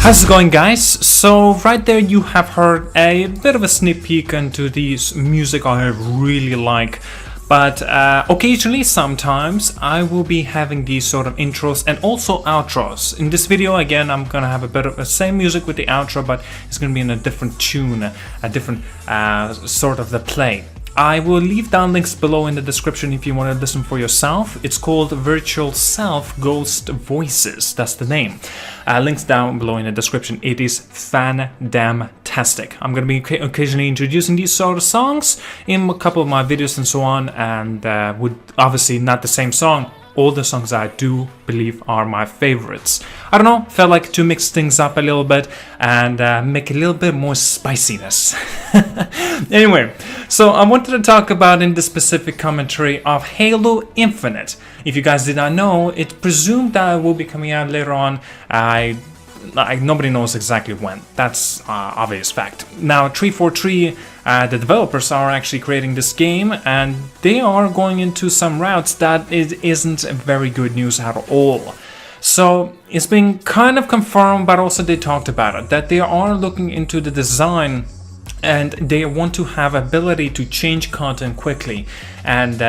How's it going, guys? So right there you have heard a bit of a sneak peek into this music I really like, but occasionally, sometimes, I will be having these sort of intros and also outros. In this video, again, I'm gonna have a bit of the same music with the outro, but it's gonna be in a different tune, a different sort of the play. I will leave down links below in the description if you want to listen for yourself. It's called Virtual Self Ghost Voices. That's the name. Links down below in the description. It is fan-damn-tastic. I'm going to be occasionally introducing these sort of songs in a couple of my videos and so on, and would obviously not the same song. All the songs I do believe are my favorites. I don't know, felt like to mix things up a little bit and make a little bit more spiciness. Anyway, so I wanted to talk about in the specific commentary of Halo Infinite. If you guys did not know, it's presumed that it will be coming out later on. Nobody knows exactly when. That's obvious fact. Now, 343, the developers are actually creating this game, and they are going into some routes that it isn't very good news at all. So it's been kind of confirmed, but also they talked about it, that they are looking into the design and they want to have ability to change content quickly, and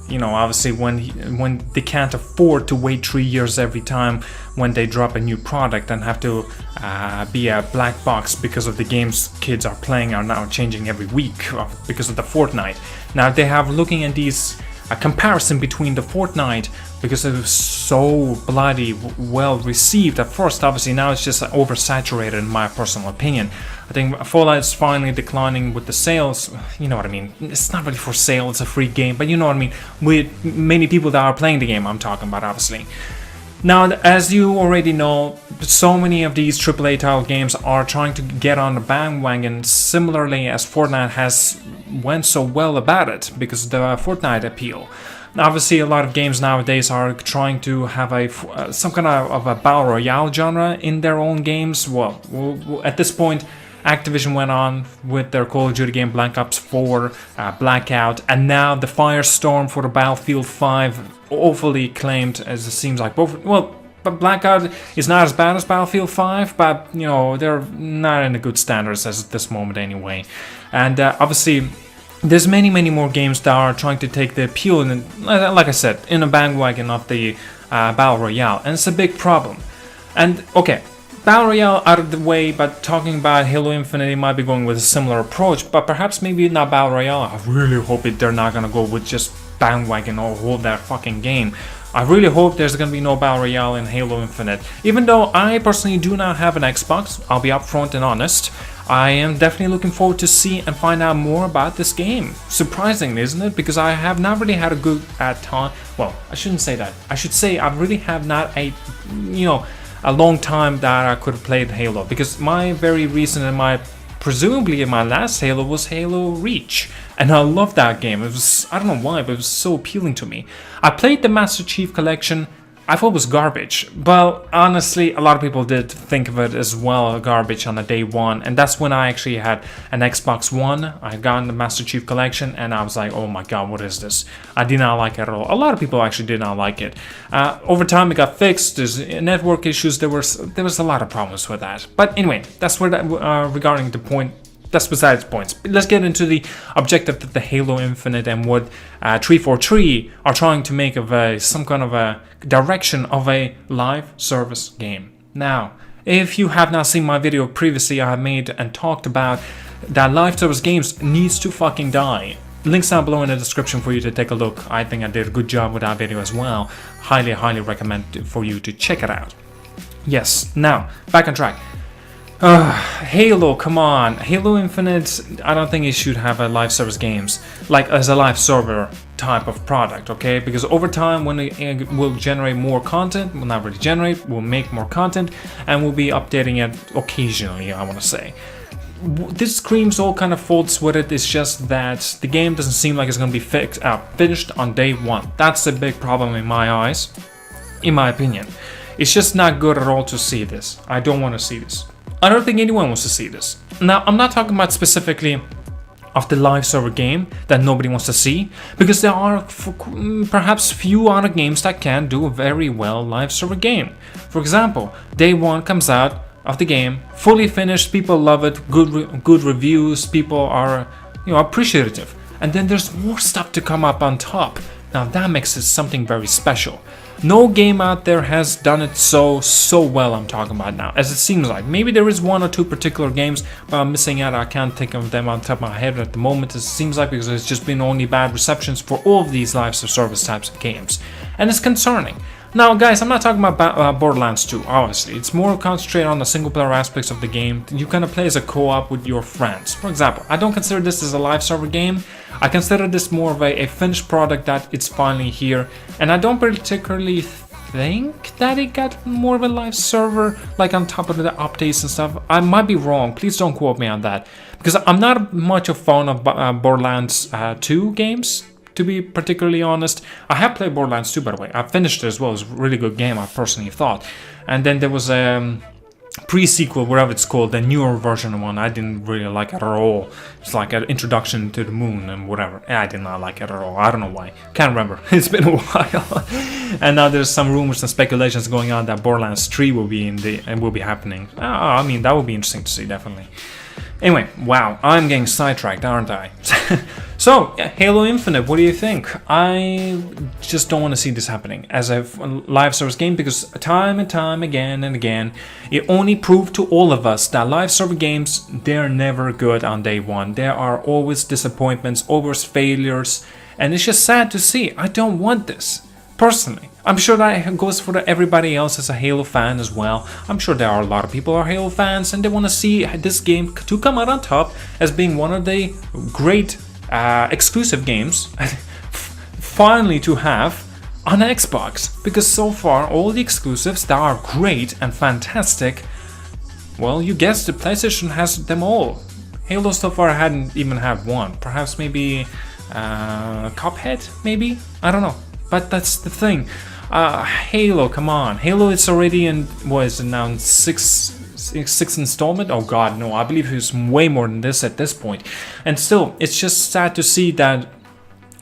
you know, obviously when they can't afford to wait 3 years every time when they drop a new product and have to be a black box because of the games kids are playing are now changing every week because of the Fortnite. Now they have looking at these a comparison between the Fortnite, because it was so bloody well received at first. Obviously now it's just oversaturated in my personal opinion. I think Fallout is finally declining with the sales. You know what I mean? It's not really for sale, it's a free game, but you know what I mean, with many people that are playing the game I'm talking about, obviously. Now, as you already know, so many of these AAA title games are trying to get on the bandwagon, similarly as Fortnite has went so well about it because of the Fortnite appeal. Now, obviously, a lot of games nowadays are trying to have a some kind of a battle royale genre in their own games. Well, at this point, Activision went on with their Call of Duty game Black Ops 4, Blackout, and now the Firestorm for the Battlefield 5, awfully claimed, as it seems like both. Well, but Blackout is not as bad as Battlefield 5, but you know, they're not in the good standards as at this moment anyway. And obviously, there's many more games that are trying to take the appeal, and like I said, in a bandwagon of the Battle Royale, and it's a big problem. And okay, Battle Royale out of the way, but talking about Halo Infinite, they might be going with a similar approach, but perhaps maybe not Battle Royale. I really hope they're not gonna go with just bandwagon or hold that fucking game. I really hope there's gonna be no Battle Royale in Halo Infinite. Even though I personally do not have an Xbox, I'll be upfront and honest, I am definitely looking forward to see and find out more about this game. Surprising, isn't it? Because I have not really had a good time. Well, I shouldn't say that. I should say I really have not a long time that I could have played Halo, because my very recent and presumably my last Halo was Halo Reach, and I loved that game. It was, I don't know why, but it was so appealing to me. I played the Master Chief Collection. I thought it was garbage. Well, honestly, a lot of people did think of it as well, garbage on the day one, and that's when I actually had an Xbox One. I got the Master Chief Collection, and I was like, oh my god, what is this? I did not like it at all. A lot of people actually did not like it. Over time, it got fixed. There's network issues. There was a lot of problems with that. But anyway, that's where that regarding the point. That's besides the points. Let's get into the objective of the Halo Infinite and what 343 are trying to make of some kind of a direction of a live service game. Now, if you have not seen my video previously, I have made and talked about that live service games needs to fucking die. Links down below in the description for you to take a look. I think I did a good job with that video as well. Highly recommend for you to check it out. Yes, now, back on track. Halo, come on. Halo Infinite, I don't think it should have a live service games, like as a live server type of product, okay? Because over time, when it will generate more content, will not really generate, will make more content, and we'll be updating it occasionally, I want to say. This screams all kind of faults with it. It's just that the game doesn't seem like it's going to be finished on day one. That's a big problem in my eyes, in my opinion. It's just not good at all to see this. I don't want to see this. I don't think anyone wants to see this. Now, I'm not talking about specifically of the live server game that nobody wants to see, because there are perhaps few other games that can do a very well live server game. For example, day one comes out of the game, fully finished, people love it, good reviews, people are, appreciative. And then there's more stuff to come up on top. Now that makes it something very special. No game out there has done it so well, I'm talking about now, as it seems like. Maybe there is one or two particular games, but I'm missing out. I can't think of them on top of my head at the moment, it seems like, because there's just been only bad receptions for all of these live service types of games. And it's concerning. Now guys, I'm not talking about Borderlands 2, obviously. It's more concentrated on the single player aspects of the game. You kind of play as a co-op with your friends. For example, I don't consider this as a live server game. I consider this more of a finished product that it's finally here. And I don't particularly think that it got more of a live server, like on top of the updates and stuff. I might be wrong, please don't quote me on that. Because I'm not much a fan of Borderlands 2 games. To be particularly honest, I have played Borderlands 2, by the way. I finished it as well. It was a really good game, I personally thought. And then there was a pre-sequel, whatever it's called, the newer version one. I didn't really like it at all. It's like an introduction to the moon and whatever. I did not like it at all. I don't know why. Can't remember. It's been a while. And now there's some rumors and speculations going on that Borderlands 3 will be will be happening. I mean, that would be interesting to see, definitely. Anyway, wow, I'm getting sidetracked, aren't I? So, Halo Infinite, what do you think? I just don't want to see this happening as a live service game, because time and time again and again, it only proved to all of us that live server games, they're never good on day one. There are always disappointments, always failures, and it's just sad to see. I don't want this, personally. I'm sure that goes for everybody else as a Halo fan as well. I'm sure there are a lot of people who are Halo fans and they want to see this game to come out on top as being one of the great exclusive games finally to have on Xbox. Because so far all the exclusives that are great and fantastic, well, you guessed it, PlayStation has them all. Halo so far hadn't even had one. Perhaps maybe Cuphead, maybe? I don't know. But that's the thing. Halo, come on. Halo is already in, what is it now, sixth installment? Oh god, no, I believe it's way more than this at this point. And still, it's just sad to see that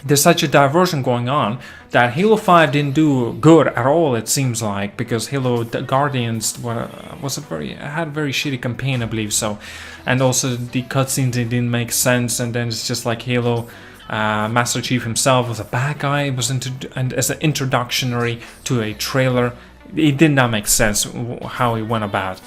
there's such a diversion going on, that Halo 5 didn't do good at all, it seems like, because Halo Guardians had a very shitty campaign, I believe so. And also the cutscenes, it didn't make sense, and then it's just like Halo Master Chief himself was a bad guy. It was and as an introductory to a trailer, it did not make sense how he went about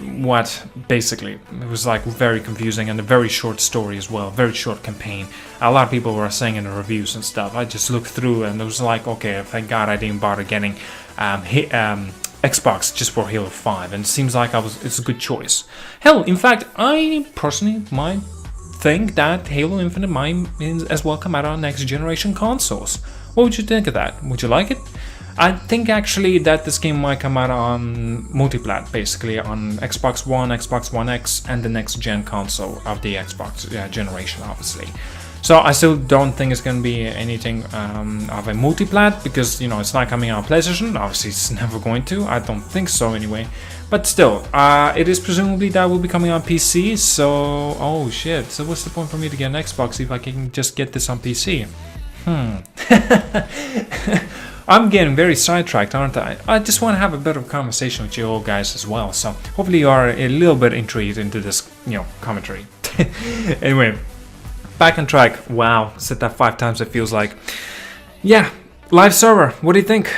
what. Basically, it was like very confusing, and a very short story as well, very short campaign. A lot of people were saying in the reviews and stuff. I just looked through and it was like, okay, thank God I didn't bother getting Xbox just for Halo 5, and it seems like it's a good choice. Hell, in fact, I personally might think that Halo Infinite might as well come out on next generation consoles. What would you think of that? Would you like it? I think actually that this game might come out on multiplat, basically on Xbox One, Xbox One X, and the next gen console of the Xbox generation, obviously. So I still don't think it's going to be anything of a multiplat, because it's not coming out on PlayStation. Obviously it's never going to. I don't think so anyway. But still, it is presumably that will be coming on PC. So, oh shit. So what's the point for me to get an Xbox if I can just get this on PC? I'm getting very sidetracked, aren't I? I just want to have a bit of conversation with you all guys as well. So hopefully you are a little bit intrigued into this, commentary. Anyway. Back on track. Wow, said that 5 times, it feels like. Yeah, live server, what do you think?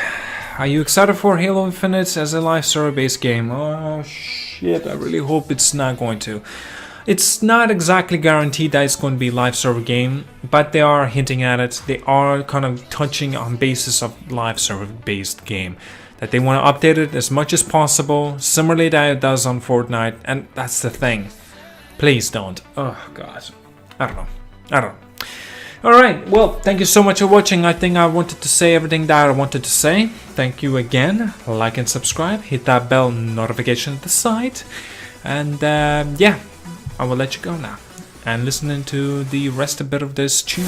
Are you excited for Halo Infinite as a live server based game? Oh shit, I really hope it's not going to. It's not exactly guaranteed that it's going to be a live server game, but they are hinting at it. They are kind of touching on basis of live server based game. That they want to update it as much as possible, similarly that it does on Fortnite, and that's the thing. Please don't. Oh god. I don't know. Alright, well, thank you so much for watching. I think I wanted to say everything that I wanted to say. Thank you again. Like and subscribe. Hit that bell notification at the side. And yeah, I will let you go now. And listen to the rest of this tune.